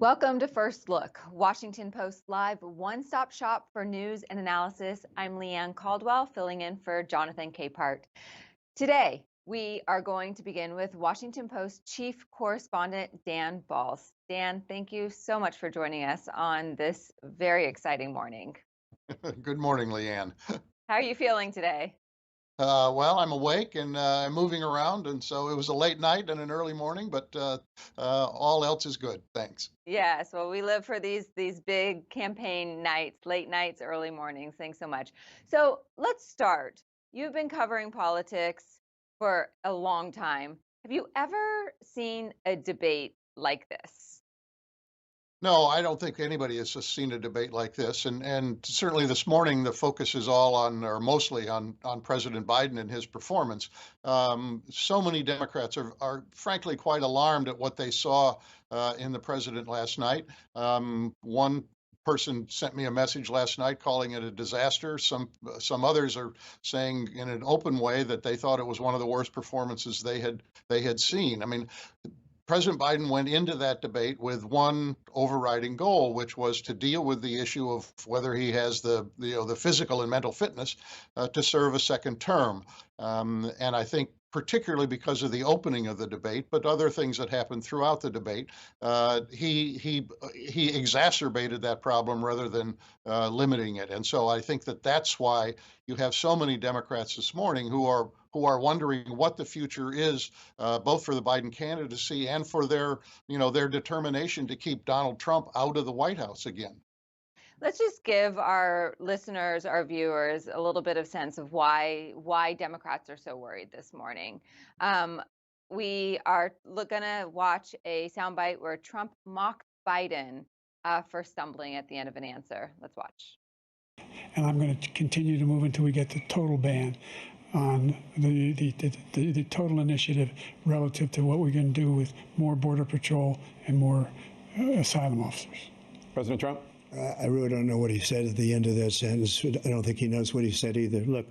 Welcome to First Look, Washington Post Live, one-stop shop for news and analysis. I'm Leanne Caldwell, filling in for Jonathan Capehart. Today, we are going to begin with Washington Post Chief Correspondent Dan Balls. Dan, thank you so much for joining us on this very exciting morning. Good morning, Leanne. How are you feeling today? Well, I'm awake and I'm moving around, and so it was a late night and an early morning, but all else is good. Thanks. Yes, well, we live for these big campaign nights, late nights, early mornings. Thanks so much. So let's start. You've been covering politics for a long time. Have you ever seen a debate like this? No, I don't think anybody has just seen a debate like this, and certainly this morning the focus is all on, or mostly on President Biden and his performance. So many Democrats are frankly quite alarmed at what they saw in the president last night. One person sent me a message last night calling it a disaster. Some others are saying in an open way that they thought it was one of the worst performances they had seen. I mean, President Biden went into that debate with one overriding goal, which was to deal with the issue of whether he has the physical and mental fitness to serve a second term. And I think particularly because of the opening of the debate, but other things that happened throughout the debate, he exacerbated that problem rather than limiting it. And so I think that's why you have so many Democrats this morning who are wondering what the future is, both for the Biden candidacy and for their determination to keep Donald Trump out of the White House again. Let's just give our listeners, our viewers, a little bit of sense of why Democrats are so worried this morning. We are going to watch a soundbite where Trump mocked Biden for stumbling at the end of an answer. Let's watch. And I'm going to continue to move until we get the total ban on the total initiative relative to what we're going to do with more Border Patrol and more asylum officers. President Trump? I really don't know what he said at the end of that sentence. I don't think he knows what he said either. Look.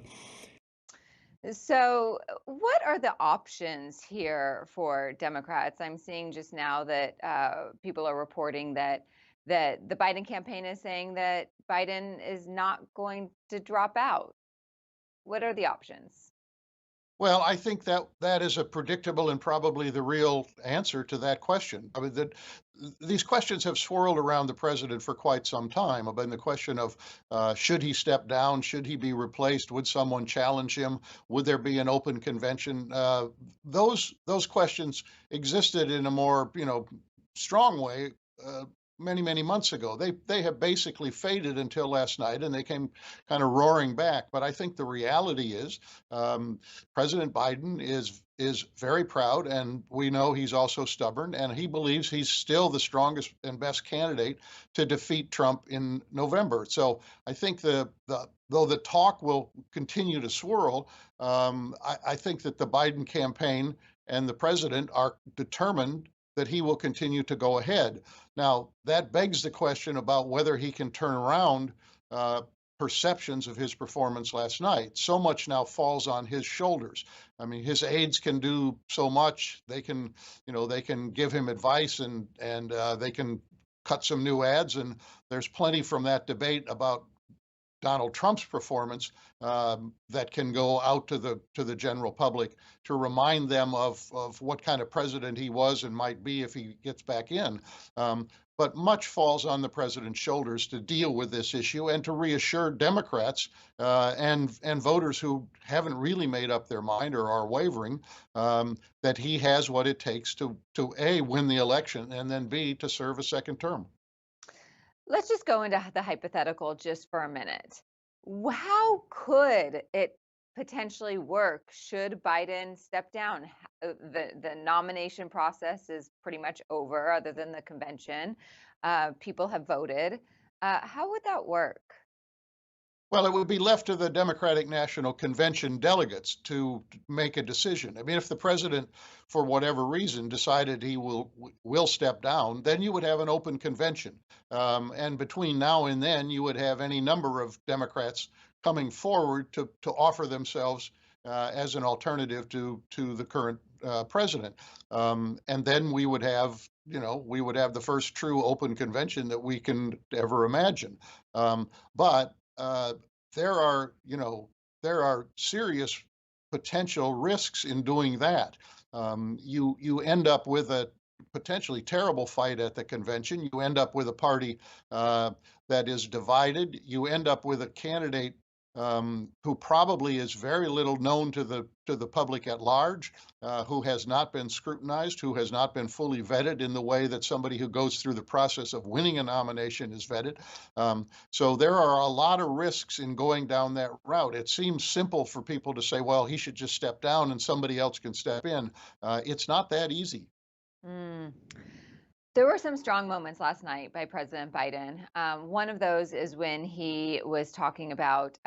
So, what are the options here for Democrats? I'm seeing just now that people are reporting that the Biden campaign is saying that Biden is not going to drop out. What are the options? Well, I think that is a predictable and probably the real answer to that question. I mean, these questions have swirled around the president for quite some time. About the question of should he step down, should he be replaced, would someone challenge him, would there be an open convention? Those questions existed in a more strong way. Many months ago. They have basically faded until last night, and they came kind of roaring back. But I think the reality is President Biden is very proud, and we know he's also stubborn, and he believes he's still the strongest and best candidate to defeat Trump in November. So I think though the talk will continue to swirl, I think that the Biden campaign and the president are determined that he will continue to go ahead. Now, that begs the question about whether he can turn around perceptions of his performance last night. So much now falls on his shoulders. I mean, his aides can do so much. They can give him advice and they can cut some new ads. And there's plenty from that debate about Donald Trump's performance that can go out to the general public to remind them of what kind of president he was and might be if he gets back in. But much falls on the president's shoulders to deal with this issue and to reassure Democrats and voters who haven't really made up their mind or are wavering that he has what it takes to A, win the election, and then B, to serve a second term. Let's just go into the hypothetical just for a minute. How could it potentially work should Biden step down? The nomination process is pretty much over, other than the convention. People have voted. How would that work? Well, it would be left to the Democratic National Convention delegates to make a decision. I mean, if the president, for whatever reason, decided he will step down, then you would have an open convention. And between now and then, you would have any number of Democrats coming forward to offer themselves as an alternative to the current president. And then we would have we would have the first true open convention that we can ever imagine. But there are, there are serious potential risks in doing that. You end up with a potentially terrible fight at the convention. You end up with a party that is divided. You end up with a candidate who probably is very little known to the public at large, who has not been scrutinized, who has not been fully vetted in the way that somebody who goes through the process of winning a nomination is vetted. So there are a lot of risks in going down that route. It seems simple for people to say, well, he should just step down and somebody else can step in. It's not that easy. Mm. There were some strong moments last night by President Biden. One of those is when he was talking about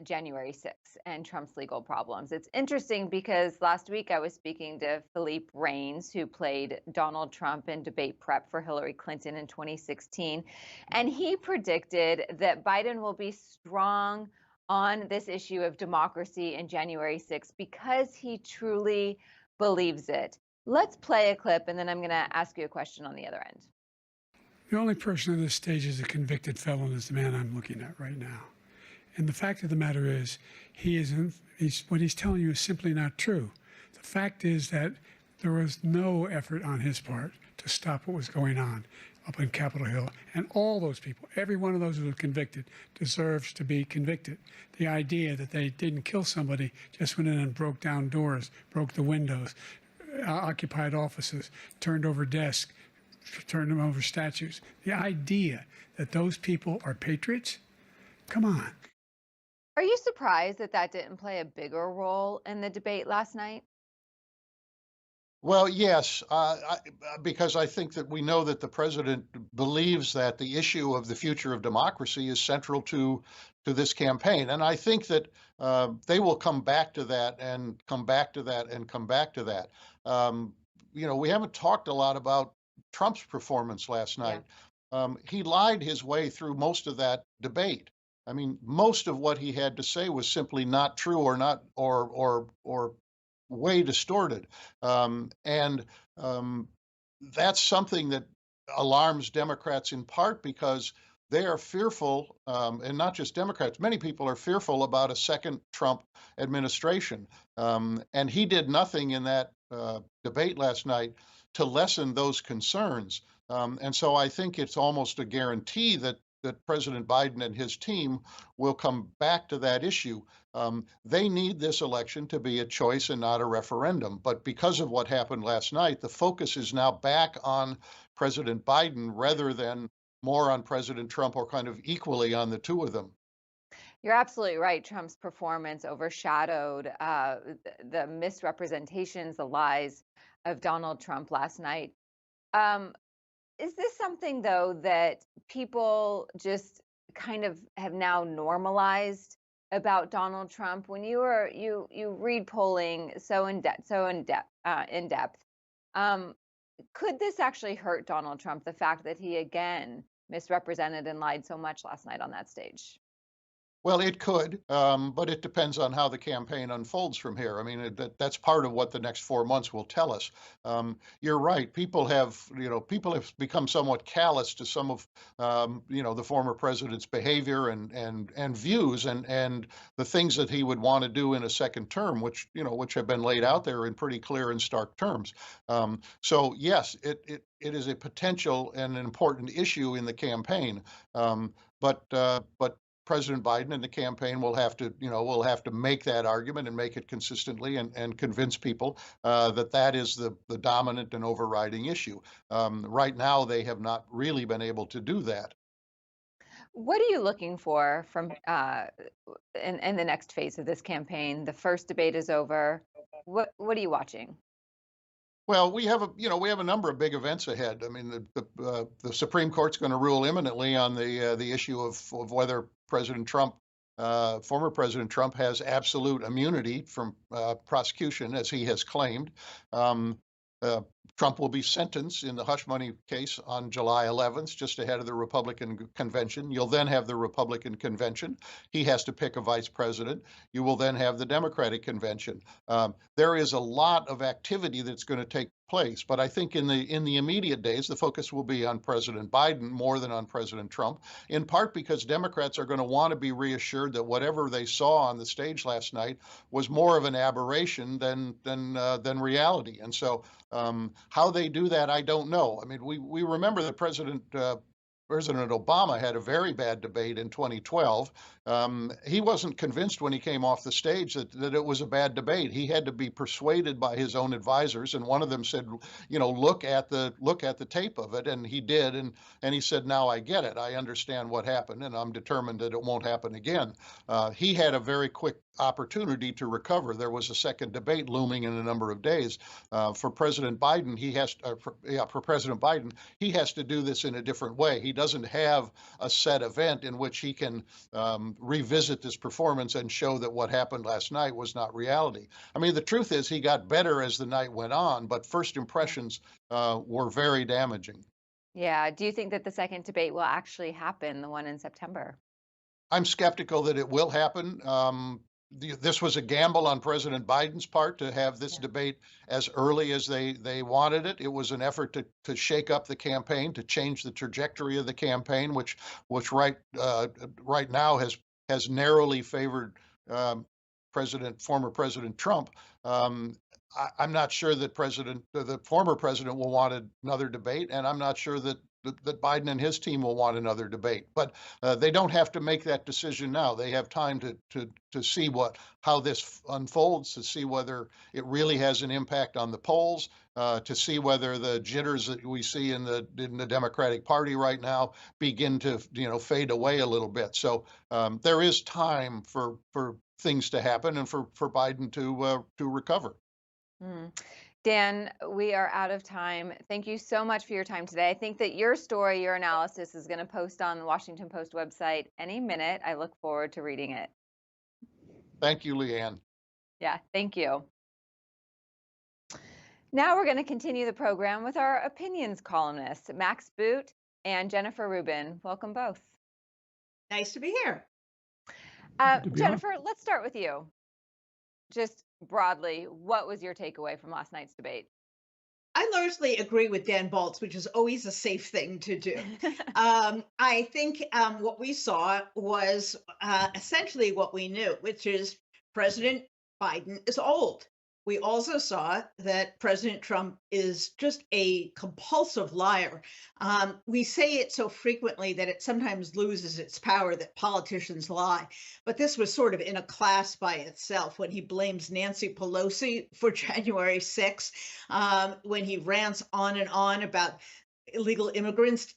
January 6th and Trump's legal problems. It's interesting because last week I was speaking to Philippe Reines, who played Donald Trump in debate prep for Hillary Clinton in 2016. And he predicted that Biden will be strong on this issue of democracy in January 6th because he truly believes it. Let's play a clip, and then I'm going to ask you a question on the other end. The only person on this stage is a convicted felon is the man I'm looking at right now. And the fact of the matter is, what he's telling you is simply not true. The fact is that there was no effort on his part to stop what was going on up in Capitol Hill. And all those people, every one of those who were convicted, deserves to be convicted. The idea that they didn't kill somebody, just went in and broke down doors, broke the windows, occupied offices, turned over desks, turned them over statues. The idea that those people are patriots? Come on. Are you surprised that that didn't play a bigger role in the debate last night? Well, yes, because I think that we know that the president believes that the issue of the future of democracy is central to this campaign, and I think that they will come back to that and come back to that and come back to that. We haven't talked a lot about Trump's performance last night. He lied his way through most of that debate. I mean, most of what he had to say was simply not true or not or way distorted. And that's something that alarms Democrats in part because they are fearful, and not just Democrats, many people are fearful about a second Trump administration. And he did nothing in that debate last night to lessen those concerns. And so I think it's almost a guarantee that President Biden and his team will come back to that issue. They need this election to be a choice and not a referendum. But because of what happened last night, the focus is now back on President Biden rather than more on President Trump or kind of equally on the two of them. You're absolutely right. Trump's performance overshadowed the misrepresentations, the lies of Donald Trump last night. Is this something, though, that people just kind of have now normalized about Donald Trump? When you read polling so in depth, could this actually hurt Donald Trump? The fact that he again misrepresented and lied so much last night on that stage. Well, it could, but it depends on how the campaign unfolds from here. I mean, that's part of what the next 4 months will tell us. You're right. People have become somewhat callous to some of, the former president's behavior and views and the things that he would want to do in a second term, which have been laid out there in pretty clear and stark terms. So yes, it is a potential and an important issue in the campaign. But President Biden and the campaign will have to make that argument and make it consistently and convince people that is the dominant and overriding issue. Right now, they have not really been able to do that. What are you looking for from in the next phase of this campaign? The first debate is over. What are you watching? Well, we have a number of big events ahead. I mean, the Supreme Court's going to rule imminently on the issue of whether President Trump, former President Trump, has absolute immunity from prosecution, as he has claimed. Uh, Trump will be sentenced in the hush money case on July 11th, just ahead of the Republican convention. You'll then have the Republican convention. He has to pick a vice president. You will then have the Democratic convention. There is a lot of activity that's going to take place. But I think in the immediate days, the focus will be on President Biden more than on President Trump, in part because Democrats are going to want to be reassured that whatever they saw on the stage last night was more of an aberration than reality. And so how they do that, I don't know. I mean, we remember that President Obama had a very bad debate in 2012. He wasn't convinced when he came off the stage that it was a bad debate. He had to be persuaded by his own advisors, and one of them said, look at the tape of it, and he did, and he said, now I get it. I understand what happened, and I'm determined that it won't happen again. He had a very quick opportunity to recover. There was a second debate looming in a number of days. For President Biden, for President Biden, he has to do this in a different way. He doesn't have a set event in which he can revisit this performance and show that what happened last night was not reality. I mean, the truth is he got better as the night went on, but first impressions were very damaging. Yeah. Do you think that the second debate will actually happen, the one in September? I'm skeptical that it will happen. This was a gamble on President Biden's part to have this debate as early as they wanted it. It was an effort to shake up the campaign, to change the trajectory of the campaign, which right now has narrowly favored former President Trump. I'm not sure that the former president will want another debate, and I'm not sure that Biden and his team will want another debate. But they don't have to make that decision now. They have time to see how this unfolds, to see whether it really has an impact on the polls, to see whether the jitters that we see in the Democratic Party right now begin to fade away a little bit. So there is time for things to happen and for Biden to recover. Mm. Dan, we are out of time. Thank you so much for your time today. I think that your story, your analysis is going to post on the Washington Post website any minute. I look forward to reading it. Thank you, Leanne. Yeah, thank you. Now we're going to continue the program with our opinions columnists, Max Boot and Jennifer Rubin. Welcome both. Nice to be here. Jennifer, let's start with you. Just broadly, what was your takeaway from last night's debate? I largely agree with Dan Baltz, which is always a safe thing to do. I think what we saw was essentially what we knew, which is President Biden is old. We also saw that President Trump is just a compulsive liar. We say it so frequently that it sometimes loses its power, that politicians lie. But this was sort of in a class by itself when he blames Nancy Pelosi for January 6th, when he rants on and on about illegal immigrants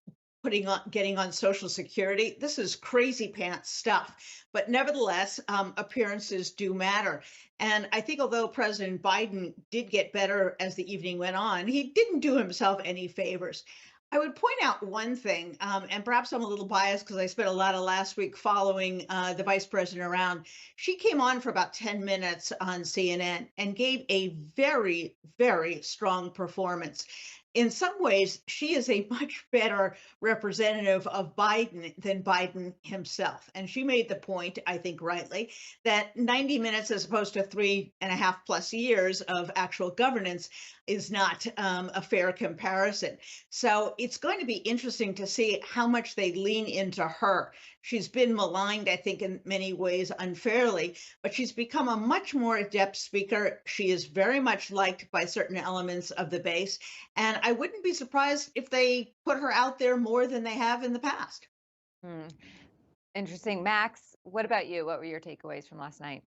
getting on Social Security. This is crazy pants stuff. But nevertheless, appearances do matter. And I think although President Biden did get better as the evening went on, he didn't do himself any favors. I would point out one thing, and perhaps I'm a little biased because I spent a lot of last week following the vice president around. She came on for about 10 minutes on CNN and gave a very, very strong performance. In some ways, she is a much better representative of Biden than Biden himself. And she made the point, I think rightly, that 90 minutes as opposed to 3.5+ years of actual governance is not a fair comparison. So it's going to be interesting to see how much they lean into her. She's been maligned, I think, in many ways unfairly, but she's become a much more adept speaker. She is very much liked by certain elements of the base. And I wouldn't be surprised if they put her out there more than they have in the past. Interesting. Max, what about you? What were your takeaways from last night?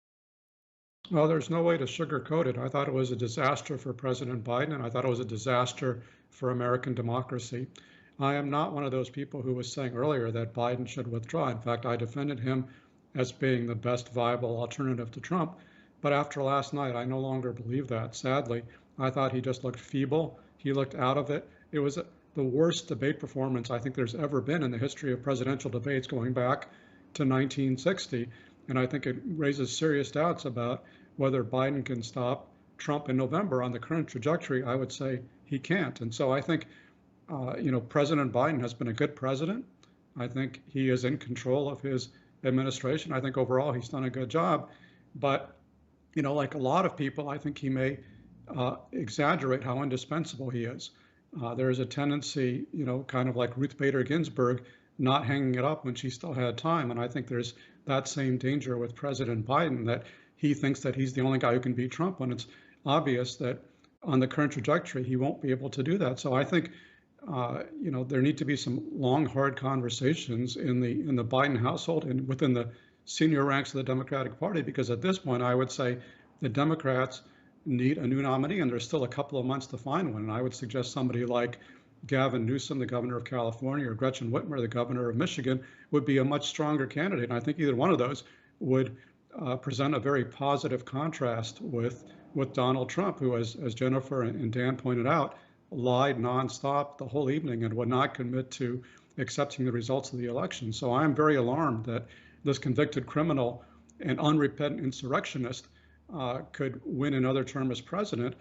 Well, there's no way to sugarcoat it. I thought it was a disaster for President Biden, and I thought it was a disaster for American democracy. I am not one of those people who was saying earlier that Biden should withdraw. In fact, I defended him as being the best viable alternative to Trump. But after last night, I no longer believe that, sadly. I thought he just looked feeble. He looked out of it. It was the worst debate performance I think there's ever been in the history of presidential debates going back to 1960. And I think it raises serious doubts about whether Biden can stop Trump in November. On the current trajectory, I would say he can't. And so I think, President Biden has been a good president. I think he is in control of his administration. I think overall he's done a good job. But, like a lot of people, I think he may exaggerate how indispensable he is. There is a tendency, kind of like Ruth Bader Ginsburg, not hanging it up when she still had time. And I think there's that same danger with President Biden, that he thinks that he's the only guy who can beat Trump when it's obvious that on the current trajectory, he won't be able to do that. So I think, there need to be some long, hard conversations in the Biden household and within the senior ranks of the Democratic Party, because at this point, I would say the Democrats need a new nominee, and there's still a couple of months to find one. And I would suggest somebody like Gavin Newsom, the governor of California, or Gretchen Whitmer, the governor of Michigan, would be a much stronger candidate. And I think either one of those would present a very positive contrast with Donald Trump, who, as Jennifer and Dan pointed out, lied nonstop the whole evening and would not commit to accepting the results of the election. So I am very alarmed that this convicted criminal and unrepentant insurrectionist could win another term as president.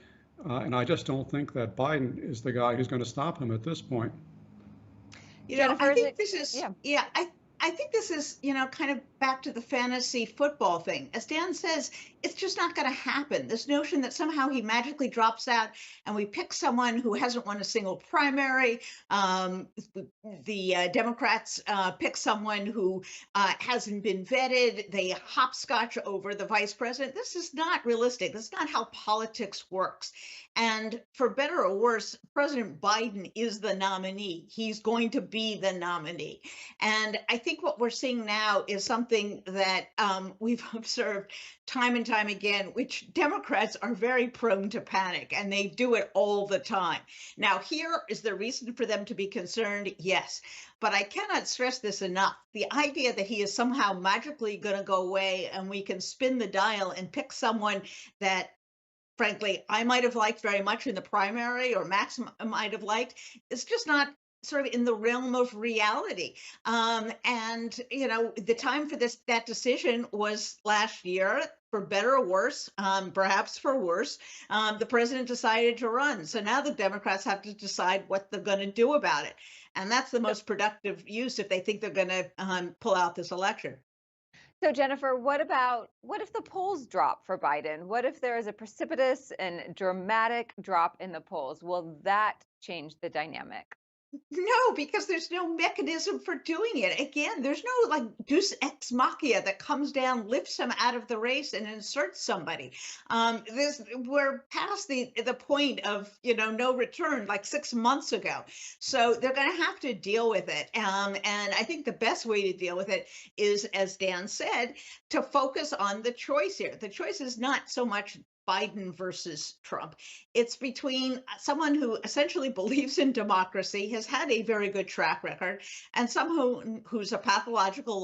And I just don't think that Biden is the guy who's going to stop him at this point. Jennifer, I think this is, I think this is, kind of back to the fantasy football thing. As Dan says, it's just not going to happen. This notion that somehow he magically drops out and we pick someone who hasn't won a single primary. The Democrats pick someone who hasn't been vetted. They hopscotch over the vice president. This is not realistic. This is not how politics works. And for better or worse, President Biden is the nominee. He's going to be the nominee. And I think what we're seeing now is something that we've observed time and time again, which Democrats are very prone to panic, and they do it all the time. Now, here is the reason for them to be concerned, yes, but I cannot stress this enough. The idea that he is somehow magically going to go away and we can spin the dial and pick someone that, frankly, I might have liked very much in the primary, or Max might have liked, it's just not sort of in the realm of reality. And, the time for that decision was last year. For better or worse, perhaps for worse, the president decided to run. So now the Democrats have to decide what they're going to do about it. And that's the most productive use if they think they're going to pull out this election. So Jennifer, what if the polls drop for Biden? What if there is a precipitous and dramatic drop in the polls? Will that change the dynamic? No, because there's no mechanism for doing it. Again, there's no like deus ex machina that comes down, lifts him out of the race and inserts somebody. We're past the point of, no return like 6 months ago. So they're going to have to deal with it. And I think the best way to deal with it is, as Dan said, to focus on the choice here. The choice is not so much Biden versus Trump. It's between someone who essentially believes in democracy, has had a very good track record, and someone who's a pathological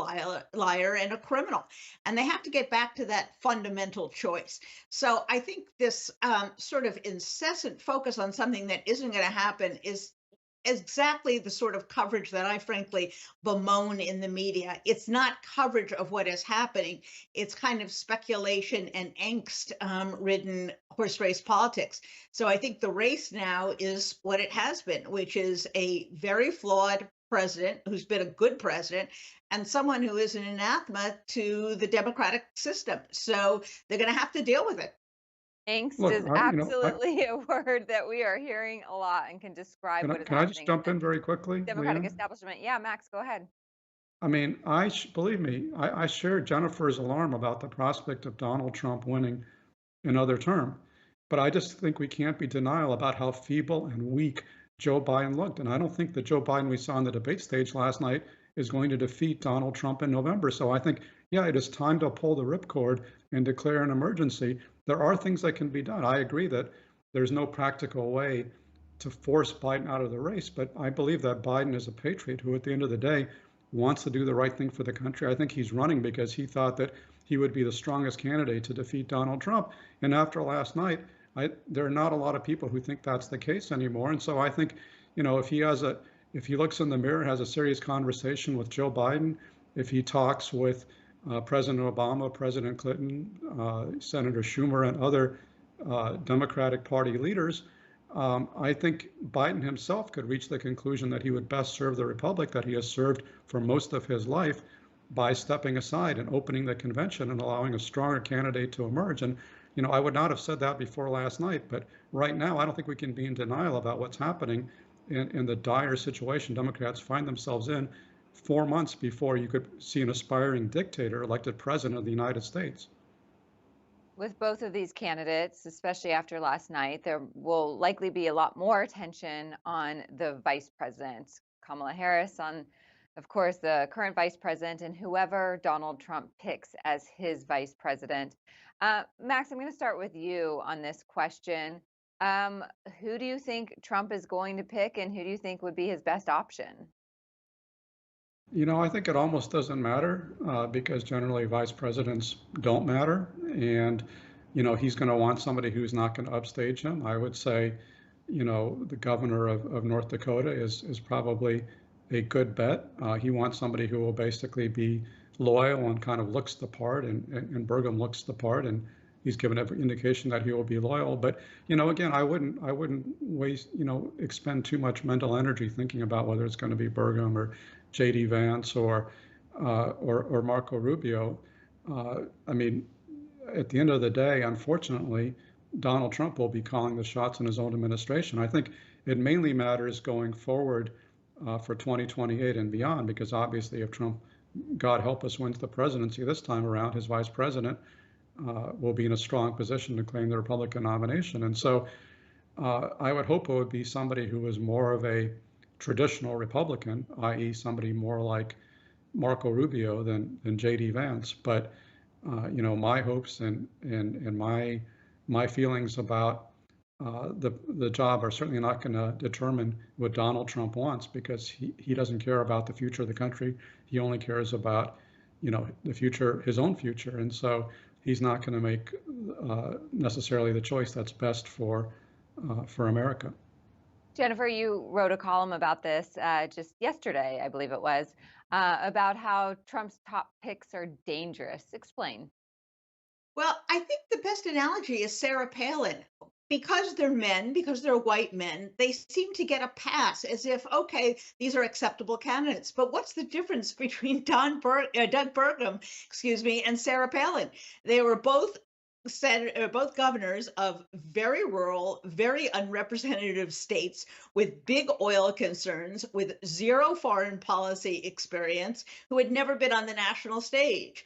liar and a criminal. And they have to get back to that fundamental choice. So I think this sort of incessant focus on something that isn't going to happen is exactly the sort of coverage that I frankly bemoan in the media. It's not coverage of what is happening. It's kind of speculation and angst ridden horse race politics. So I think the race now is what it has been, which is a very flawed president who's been a good president and someone who is an anathema to the democratic system. So they're going to have to deal with it. Angst is absolutely a word that we are hearing a lot and can describe what is happening. Can I just jump in very quickly? Democratic establishment. Yeah, Max, go ahead. I mean, believe me, I share Jennifer's alarm about the prospect of Donald Trump winning another term. But I just think we can't be denial about how feeble and weak Joe Biden looked. And I don't think the Joe Biden we saw on the debate stage last night is going to defeat Donald Trump in November. So I think, it is time to pull the ripcord and declare an emergency. There are things that can be done. I agree that there's no practical way to force Biden out of the race, but I believe that Biden is a patriot who, at the end of the day, wants to do the right thing for the country. I think he's running because he thought that he would be the strongest candidate to defeat Donald Trump. And after last night, there are not a lot of people who think that's the case anymore. And so I think, if he looks in the mirror, has a serious conversation with Joe Biden, if he talks with President Obama, President Clinton, Senator Schumer, and other Democratic Party leaders, I think Biden himself could reach the conclusion that he would best serve the republic that he has served for most of his life by stepping aside and opening the convention and allowing a stronger candidate to emerge. And, I would not have said that before last night, but right now I don't think we can be in denial about what's happening in the dire situation Democrats find themselves in 4 months before you could see an aspiring dictator elected president of the United States. With both of these candidates, especially after last night, there will likely be a lot more attention on the vice president, Kamala Harris, on, of course, the current vice president, and whoever Donald Trump picks as his vice president. Max, I'm going to start with you on this question. Who do you think Trump is going to pick, and who do you think would be his best option? I think it almost doesn't matter because generally vice presidents don't matter. And, he's going to want somebody who's not going to upstage him. I would say, the governor of North Dakota is probably a good bet. He wants somebody who will basically be loyal and kind of looks the part, and Burgum looks the part, and he's given every indication that he will be loyal. But, again, I wouldn't waste, expend too much mental energy thinking about whether it's going to be Burgum or J.D. Vance or Marco Rubio. I mean, at the end of the day, unfortunately, Donald Trump will be calling the shots in his own administration. I think it mainly matters going forward for 2028 and beyond, because obviously if Trump, God help us, wins the presidency this time around, his vice president will be in a strong position to claim the Republican nomination. And so I would hope it would be somebody who was more of a traditional Republican, i.e. somebody more like Marco Rubio than J.D. Vance. But, my hopes and my feelings about the job are certainly not going to determine what Donald Trump wants, because he doesn't care about the future of the country. He only cares about, the future, his own future. And so he's not going to make necessarily the choice that's best for America. Jennifer, you wrote a column about this just yesterday, I believe it was, about how Trump's top picks are dangerous. Explain. Well, I think the best analogy is Sarah Palin. Because they're men, because they're white men, they seem to get a pass as if, okay, these are acceptable candidates. But what's the difference between Doug Burgum, and Sarah Palin? They were both governors of very rural, very unrepresentative states with big oil concerns, with zero foreign policy experience, who had never been on the national stage.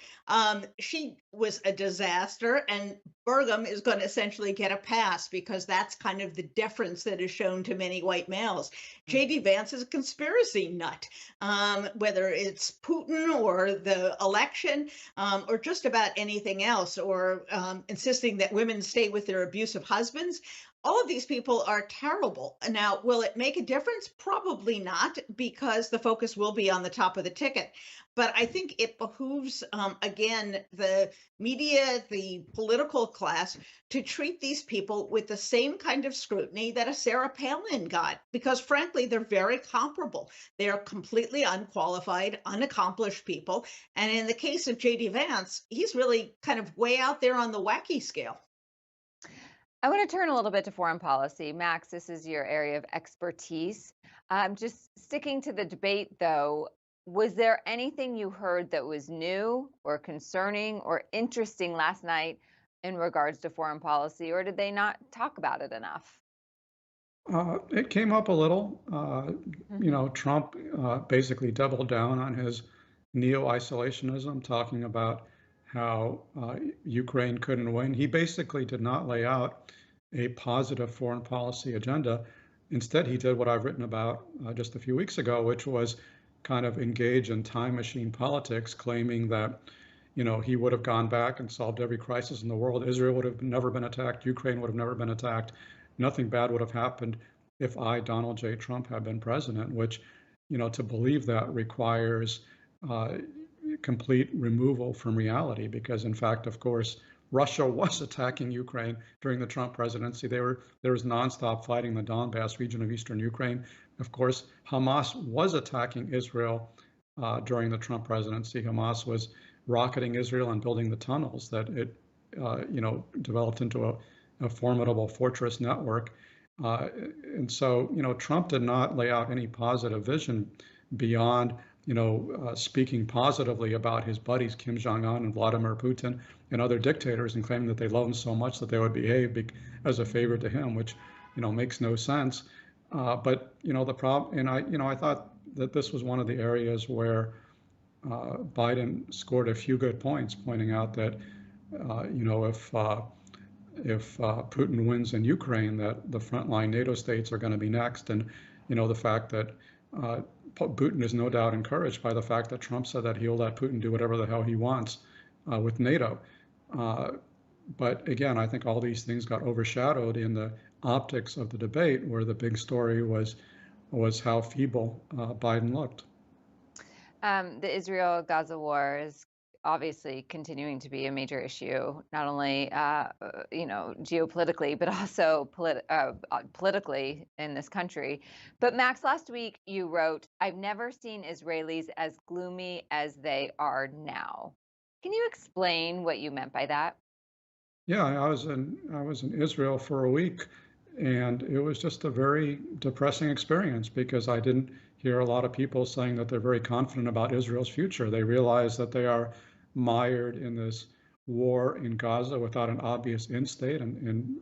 She was a disaster, and Burgum is going to essentially get a pass because that's kind of the deference that is shown to many white males. J.D. Vance is a conspiracy nut, whether it's Putin or the election or just about anything else, or insisting that women stay with their abusive husbands. All of these people are terrible. Now, will it make a difference? Probably not, because the focus will be on the top of the ticket. But I think it behooves, again, the media, the political class, to treat these people with the same kind of scrutiny that a Sarah Palin got, because frankly, they're very comparable. They are completely unqualified, unaccomplished people. And in the case of J.D. Vance, he's really kind of way out there on the wacky scale. I want to turn a little bit to foreign policy. Max, this is your area of expertise. Just sticking to the debate, though, was there anything you heard that was new or concerning or interesting last night in regards to foreign policy, or did they not talk about it enough? It came up a little. Trump basically doubled down on his neo-isolationism, talking about how Ukraine couldn't win. He basically did not lay out a positive foreign policy agenda. Instead, he did what I've written about just a few weeks ago, which was kind of engage in time machine politics, claiming that, he would have gone back and solved every crisis in the world. Israel would have never been attacked. Ukraine would have never been attacked. Nothing bad would have happened if I, Donald J. Trump, had been president, which, to believe that requires complete removal from reality, because in fact, of course, Russia was attacking Ukraine during the Trump presidency. There was nonstop fighting in the Donbass region of eastern Ukraine. Of course, Hamas was attacking Israel during the Trump presidency. Hamas was rocketing Israel and building the tunnels that it, developed into a formidable fortress network. And so, Trump did not lay out any positive vision beyond speaking positively about his buddies Kim Jong-un and Vladimir Putin and other dictators and claiming that they love him so much that they would behave as a favor to him, which makes no sense. But the problem, and I thought that this was one of the areas where Biden scored a few good points, pointing out that if Putin wins in Ukraine, that the frontline NATO states are going to be next, and the fact that Putin is no doubt encouraged by the fact that Trump said that he'll let Putin do whatever the hell he wants with NATO. But again, I think all these things got overshadowed in the optics of the debate, where the big story was how feeble Biden looked. The Israel-Gaza war is obviously continuing to be a major issue, not only geopolitically, but also politically in this country. But Max, last week you wrote, "I've never seen Israelis as gloomy as they are now." Can you explain what you meant by that? Yeah, I was in Israel for a week, and it was just a very depressing experience because I didn't hear a lot of people saying that they're very confident about Israel's future. They realize that they are mired in this war in Gaza without an obvious end state, and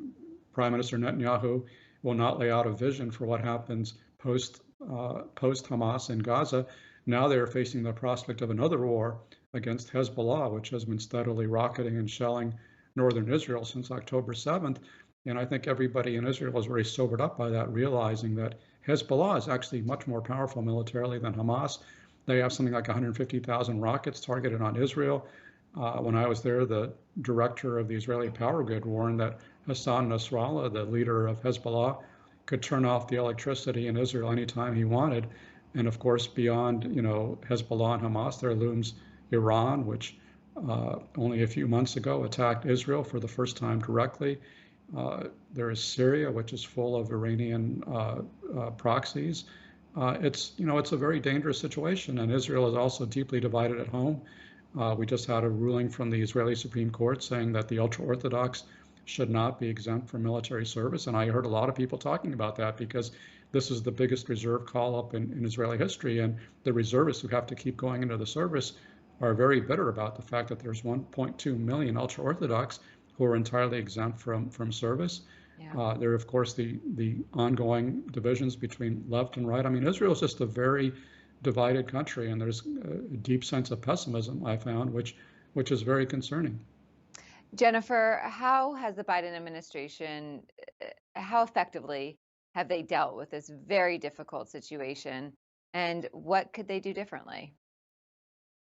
Prime Minister Netanyahu will not lay out a vision for what happens post Hamas in Gaza. Now they're facing the prospect of another war against Hezbollah, which has been steadily rocketing and shelling northern Israel since October 7th. And I think everybody in Israel is very sobered up by that, realizing that Hezbollah is actually much more powerful militarily than Hamas. They have something like 150,000 rockets targeted on Israel. When I was there, the director of the Israeli power grid warned that Hassan Nasrallah, the leader of Hezbollah, could turn off the electricity in Israel anytime he wanted. And of course, beyond Hezbollah and Hamas, there looms Iran, which only a few months ago attacked Israel for the first time directly. There is Syria, which is full of Iranian proxies. It's a very dangerous situation, and Israel is also deeply divided at home. We just had a ruling from the Israeli Supreme Court saying that the ultra-Orthodox should not be exempt from military service, and I heard a lot of people talking about that because this is the biggest reserve call-up in Israeli history, and the reservists who have to keep going into the service are very bitter about the fact that there's 1.2 million ultra-Orthodox who are entirely exempt from service. Yeah. There are, of course, the ongoing divisions between left and right. I mean, Israel is just a very divided country, and there's a deep sense of pessimism, I found, which is very concerning. Jennifer, how has the Biden administration, how effectively have they dealt with this very difficult situation, and what could they do differently?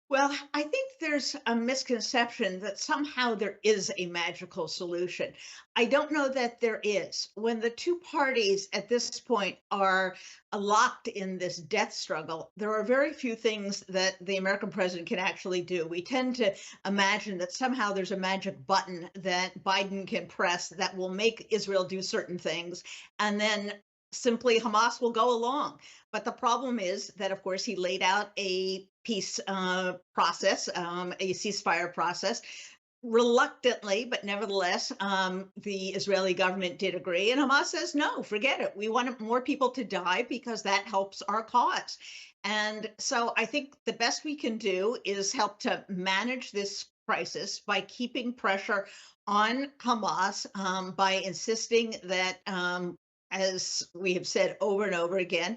Well, I think there's a misconception that somehow there is a magical solution. I don't know that there is. When the two parties at this point are locked in this death struggle, there are very few things that the American president can actually do. We tend to imagine that somehow there's a magic button that Biden can press that will make Israel do certain things, and then simply Hamas will go along. But the problem is that, of course, he laid out a peace process, a ceasefire process. Reluctantly, but nevertheless, the Israeli government did agree. And Hamas says, no, forget it. We want more people to die because that helps our cause. And so I think the best we can do is help to manage this crisis by keeping pressure on Hamas, by insisting that as we have said over and over again,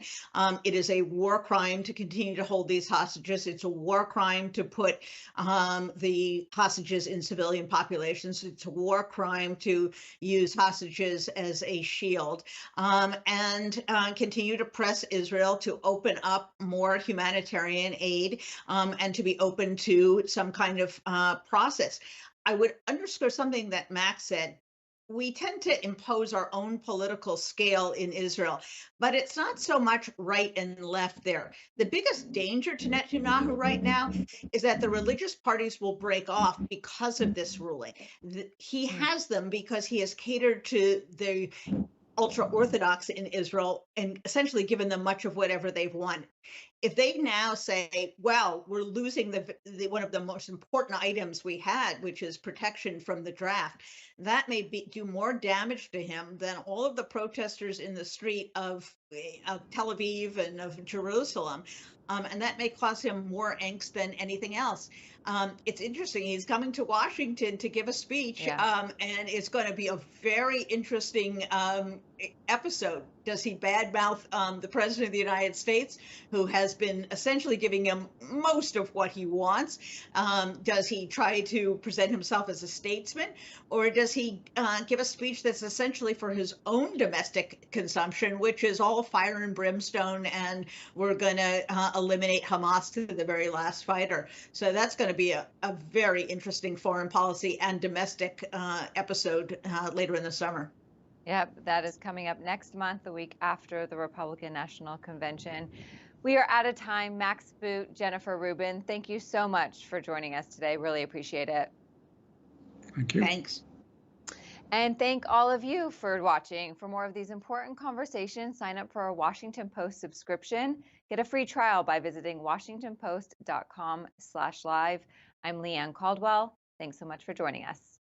it is a war crime to continue to hold these hostages. It's a war crime to put the hostages in civilian populations. It's a war crime to use hostages as a shield, and continue to press Israel to open up more humanitarian aid, and to be open to some kind of process. I would underscore something that Max said. We tend to impose our own political scale in Israel, but it's not so much right and left there. The biggest danger to Netanyahu right now is that the religious parties will break off because of this ruling. He has them because he has catered to the ultra-Orthodox in Israel and essentially given them much of whatever they've wanted. If they now say, well, we're losing the one of the most important items we had, which is protection from the draft, that may do more damage to him than all of the protesters in the street of Tel Aviv and of Jerusalem. And that may cause him more angst than anything else. It's interesting. He's coming to Washington to give a speech, Yeah. and it's going to be a very interesting episode. Does he badmouth the president of the United States, who has been essentially giving him most of what he wants? Does he try to present himself as a statesman, or does he give a speech that's essentially for his own domestic consumption, which is all fire and brimstone, and we're going to eliminate Hamas to the very last fighter? So that's going to be a very interesting foreign policy and domestic episode later in the summer. Yep, that is coming up next month, the week after the Republican National Convention. We are out of time. Max Boot, Jennifer Rubin, thank you so much for joining us today. Really appreciate it. Thank you. Thanks. And thank all of you for watching. For more of these important conversations, sign up for our Washington Post subscription. Get a free trial by visiting washingtonpost.com/live. I'm Leanne Caldwell. Thanks so much for joining us.